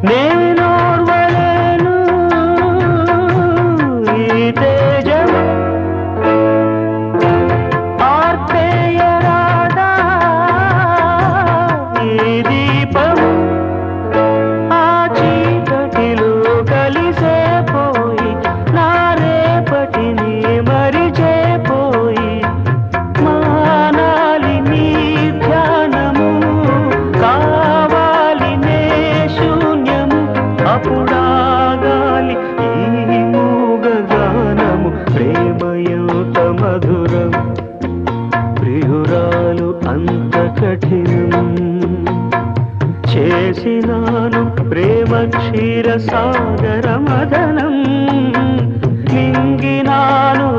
నేనోర్వలేను ఈ తేజం ఆర్పేయరాదా ఈ దీపం ఆ చీకటిలో కలిసే పోయి నా రేపటిని మరిచేపోయి మానాలి నీ ధ్యానము కావాలి నే శూన్యము అప్పుడాగాలి ఈ మూగగానము ప్రేమ ఎంత మధురం ప్రియురాలు అంత కఠినం చేసినాను ప్రేమ క్షీర సాగర మదనం మింగినాను